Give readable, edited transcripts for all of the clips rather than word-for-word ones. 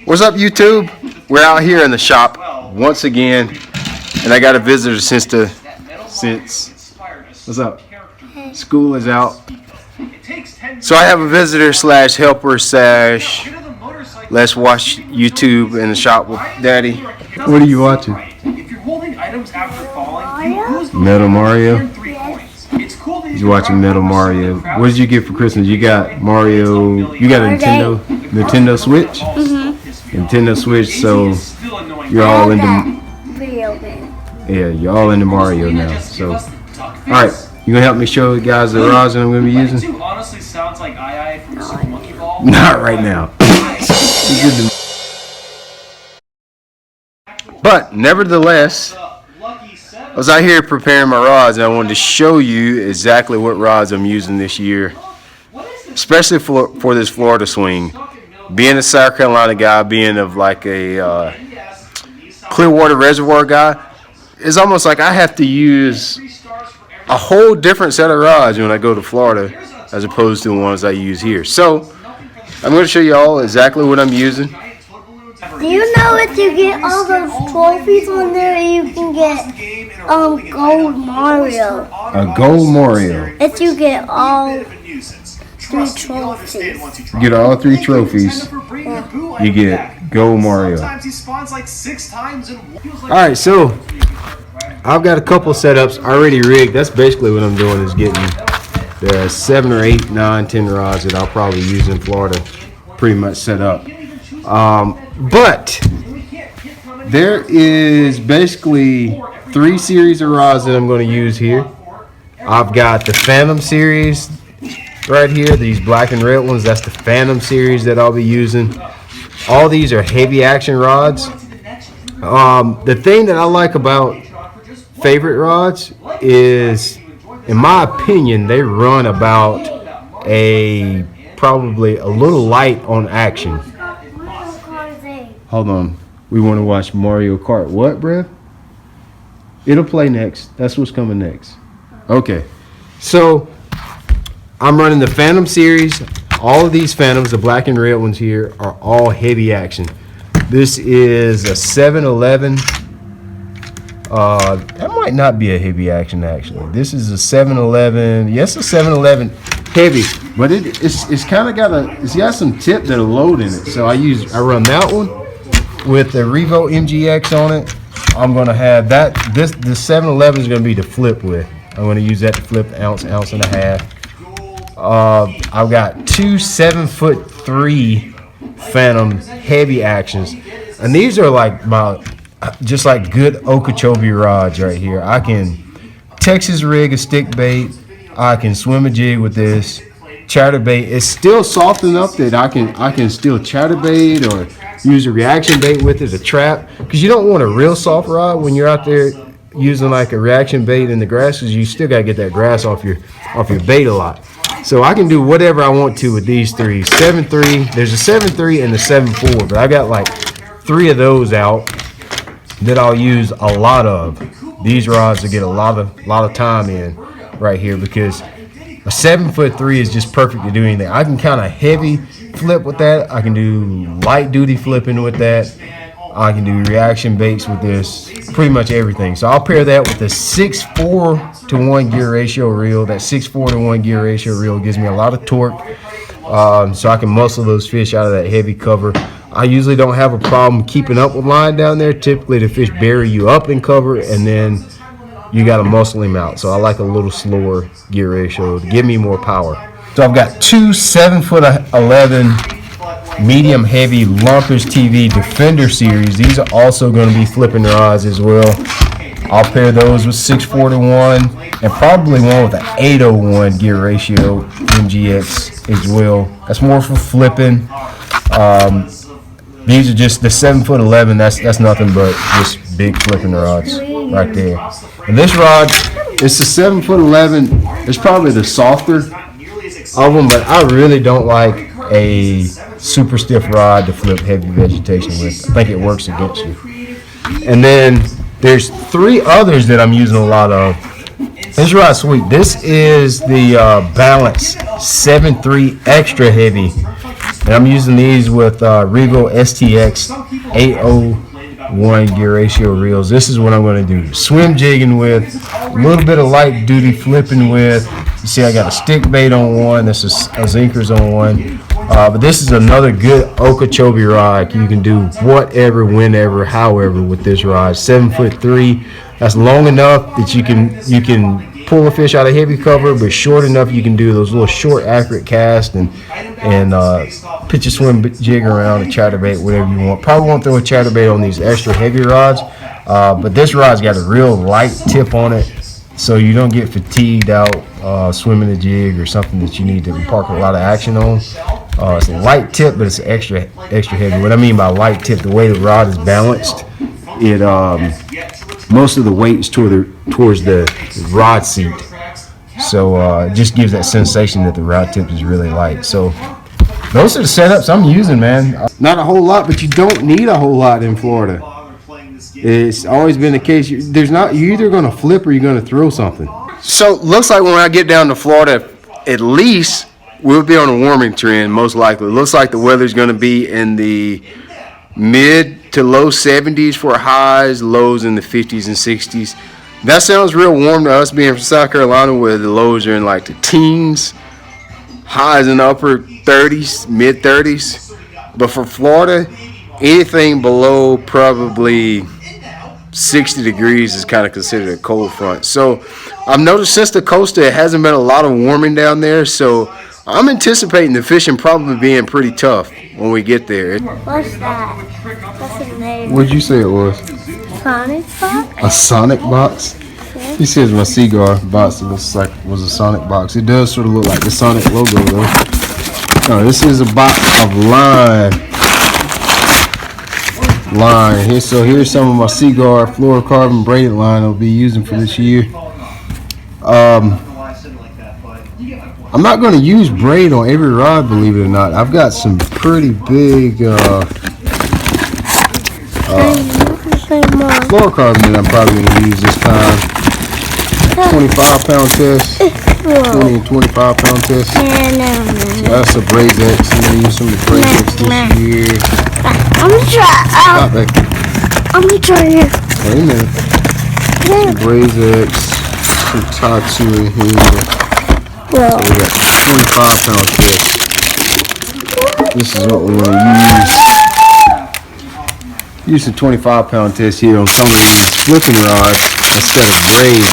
What's up, YouTube? We're out here in the shop once again, and I got a visitor since what's up? School is out, so I have a visitor slash helper slash let's watch YouTube in the shop with Daddy. What are you watching? Metal Mario. He's watching Metal Mario. What did you get for Christmas? You got Mario. You got a Nintendo Switch. Nintendo Switch. So you're all into video games. Yeah, you're all into Mario now. So, all right, you gonna help me show the guys the rods that I'm gonna be using? Honestly, sounds like I from Super Monkey Ball. Not right now. But nevertheless, I was out here preparing my rods, and I wanted to show you exactly what rods I'm using this year, especially for this Florida swing. Being a South Carolina guy, being of like a Clearwater Reservoir guy, it's almost like I have to use a whole different set of rods when I go to Florida as opposed to the ones I use here. So I'm going to show you all exactly what I'm using. Do you know if you get all those trophies on there, you can get gold Mario? A gold Mario. If you get all 3 trophies. You get all 3 trophies, you get gold Mario. Alright, so I've got a couple setups already rigged. That's basically what I'm doing, is getting the 7 or 8, 9, 10 rods that I'll probably use in Florida pretty much set up. But there is basically 3 series of rods that I'm going to use here. I've got the Phantom series right here, these black and red ones. That's the Phantom series that I'll be using. All these are heavy action rods. The thing that I like about favorite rods is, in my opinion, they run about probably a little light on action. Hold on. We want to watch Mario Kart. What, bruh? It'll play next. That's what's coming next. Okay. So, I'm running the Phantom series. All of these Phantoms, the black and red ones here, are all heavy action. This is a 711. That might not be a heavy action, actually. This is a 711. Yes, a 711 heavy. But it's kind of it's got some tip that'll load in it. So I run that one with the Revo MGX on it. I'm gonna have that. The 711 is gonna be to flip with. I'm gonna use that to flip the ounce and a half. I've got 2 7'3" Phantom heavy actions, and these are like just like good Okeechobee rods right here. I can Texas rig a stick bait. I can swim a jig with this. Chatterbait. It's still soft enough that I can still chatterbait or use a reaction bait with it, a trap, because you don't want a real soft rod when you're out there using like a reaction bait in the grass, because you still got to get that grass off your bait a lot. So I can do whatever I want to with these 3. 7.3. There's a 7.3 and the 7.4, but I got like 3 of those out that I'll use a lot of. These rods to get a lot of time in right here, because a 7'3" is just perfect to do anything. I can kind of heavy flip with that. I can do light duty flipping with that. I can do reaction baits with this. Pretty much everything. So I'll pair that with a 6.4 to 1 gear ratio reel. That 6.4 to 1 gear ratio reel gives me a lot of torque, so I can muscle those fish out of that heavy cover. I usually don't have a problem keeping up with line down there. Typically the fish bury you up in cover, and then you got to muscle him out. So I like a little slower gear ratio to give me more power. So I've got 2 7'11" medium heavy Lumpers TV Defender series. These are also going to be flipping rods as well. I'll pair those with 6.4 to 1, and probably one with an 801 gear ratio MGX as well. That's more for flipping. These are just the 7'11". That's nothing but just big flipping rods right there. And this rod, it's the 7'11". It's probably the softer of them, but I really don't like a super stiff rod to flip heavy vegetation with. I think it works against you. And then there's 3 others that I'm using a lot of. This rod's sweet. This is the Balance 7.3 extra heavy And I'm using these with Regal STX 801 gear ratio reels. This is what I'm going to do. Swim jigging with, a little bit of light duty flipping with. You see I got a stick bait on one. This is a Zinkers on one. But this is another good Okeechobee rod. You can do whatever, whenever, however with this rod. 7'3". That's long enough that you can pull a fish out of heavy cover, but short enough you can do those little short, accurate casts and pitch a swim jig around a chatterbait, whatever you want. Probably won't throw a chatterbait on these extra heavy rods, but this rod's got a real light tip on it, so you don't get fatigued out swimming a jig or something that you need to park a lot of action on. It's a light tip, but it's extra heavy. What I mean by light tip, the way the rod is balanced, it most of the weight is towards the rod seat, so it just gives that sensation that the rod tip is really light. So those are the setups I'm using, man. Not a whole lot, but you don't need a whole lot in Florida. It's always been the case. You're either going to flip or you're going to throw something. So looks like when I get down to Florida, at least we'll be on a warming trend, most likely. Looks like the weather's going to be in the mid to low 70s for highs, lows in the 50s and 60s. That sounds real warm to us being from South Carolina, where the lows are in like the teens, highs in the upper 30s, mid 30s. But for Florida, anything below probably 60 degrees is kind of considered a cold front. So I've noticed since the coast, it hasn't been a lot of warming down there. So I'm anticipating the fishing probably being pretty tough when we get there. What's that? What's in there? What'd you say it was? Sonic box? A Sonic box? He says my cigar box looks like was a Sonic box. It does sort of look like the Sonic logo though. No, this is a box of line. Here, so here's some of my cigar fluorocarbon braided line I'll be using for this year. I'm not going to use braid on every rod, fluorocarbon it or not. I've got some pretty big fluorocarbon that I'm probably going to use this time. 25-pound test. 20 and 25-pound test. So that's a Braze X. I'm going to use some of the Braze X this year. I'm going to try. Stop back. I'm going to try here. Wait a minute. Some Braze X. Some Tatsu in here. So we got 25-pound test. This is what we're going to use. Use the 25-pound test here on some of these flipping rods instead of braid.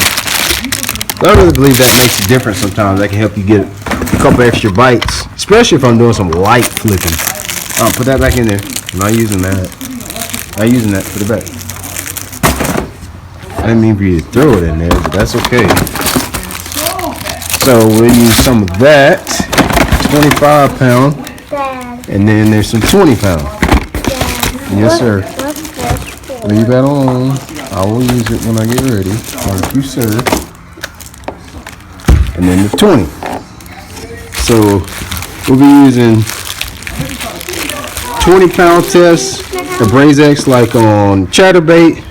I really believe that makes a difference sometimes. That can help you get a couple extra bites, especially if I'm doing some light flipping. Put that back in there. I'm not using that. Not using that. Put it back. I didn't mean for you to throw it in there, but that's okay. So we'll use some of that 25-pound, and then there's some 20-pound. Yes, sir. Leave that on. I will use it when I get ready. Thank you, sir. And then the 20. So we'll be using 20-pound test, the Braze X like on chatterbait,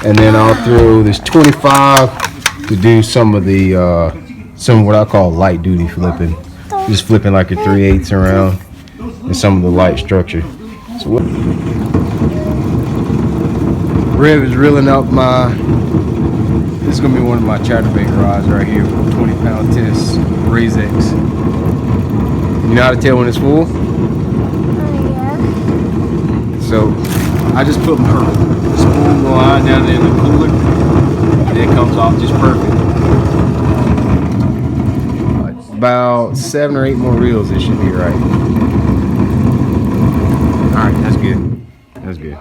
and then I'll throw this 25 to do some of the some of what I call light duty flipping, just flipping like a 3/8 around and some of the light structure. So what Rev is reeling up this is gonna be one of my chatterbait rods right here with 20-pound test Braze X. You know how to tell when it's full? So I just put my spoon line down there in the cooler and it comes off just perfect. About 7 or 8 more reels, it should be right. Alright, that's good. That's good.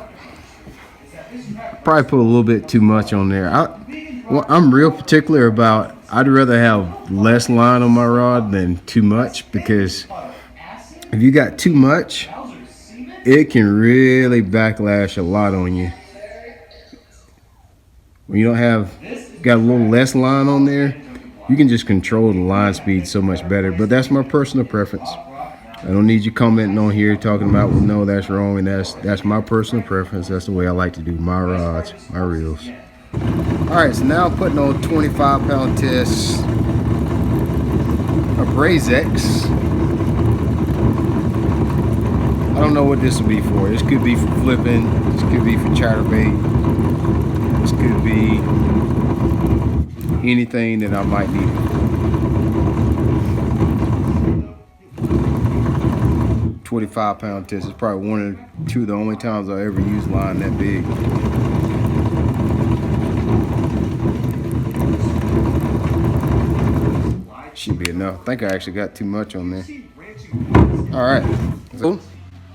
Probably put a little bit too much on there. I'm real particular about, I'd rather have less line on my rod than too much, because if you got too much, it can really backlash a lot on you. When you don't got a little less line on there, you can just control the line speed so much better. But that's my personal preference. I don't need you commenting on here talking about, well, no, that's wrong, and that's my personal preference. That's the way I like to do my rods, my reels. All right, so now I'm putting on 25-pound test of Braze X. I don't know what this will be for. This could be for flipping. This could be for chatterbait. This could be anything that I might need. 25-pound test is probably one or two of the only times I ever used line that big. Should be enough. I think I actually got too much on there. All right. So,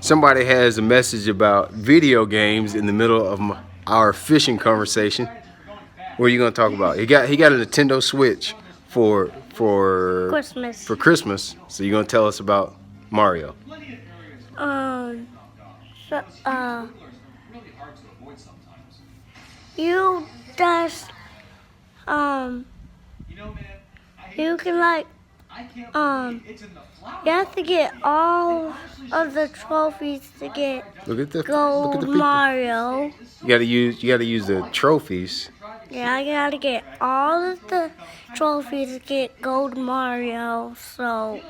somebody has a message about video games in the middle of our fishing conversation. What are you gonna talk about? He got a Nintendo Switch for Christmas. For Christmas. So you're gonna tell us about Mario. You just you can like you have to get all of the trophies to get Look at the gold people. Mario. You gotta use the trophies. Yeah, I gotta get all of the trophies to get gold Mario. So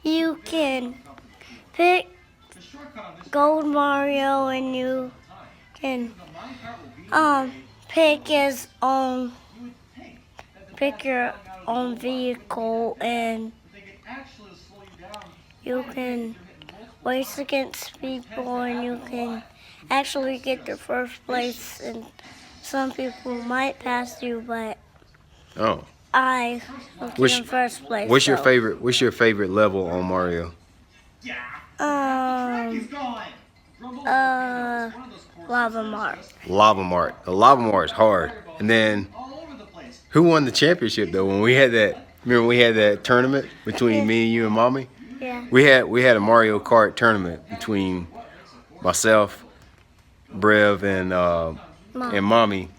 you can pick gold Mario and you can pick your own vehicle, and you can race against people, and you can actually get the first place, and some people might pass you, but I will get in first place. What's your favorite level on Mario? Lava Mart. Lava Mart. The Lava Mart's hard. And then who won the championship though? When we had that, remember we had that tournament between me and you and Mommy? Yeah. We had a Mario Kart tournament between myself, Brev, and Mommy.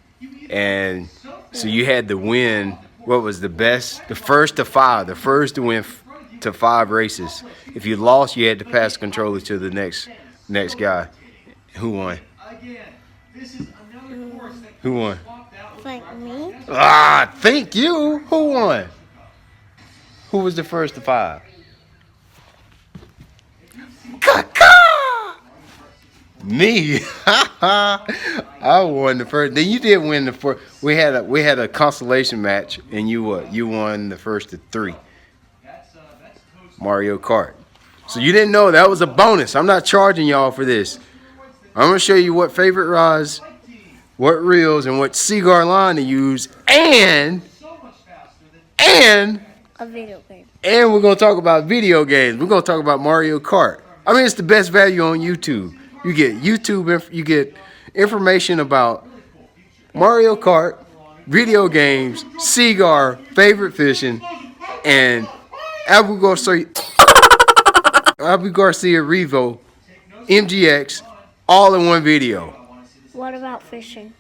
And so you had to win. What was the best? The first to win to 5 races. If you lost, you had to pass the controller to the next guy. Who won? Who won? Like me? Thank you. Who won? Who was the first to 5? Me. I won the first. Then you did win the first. We had a consolation match, and you won the first to 3. Mario Kart. So you didn't know that was a bonus. I'm not charging y'all for this. I'm gonna show you what favorite rods, what reels, and what cigar line to use, and A video game. and we're gonna talk about video games. We're gonna talk about Mario Kart. I mean, it's the best value on YouTube. You get you get information about Mario Kart, video games, cigar, favorite fishing, and Abu Garcia Revo, MGX, all in one video. What about fishing?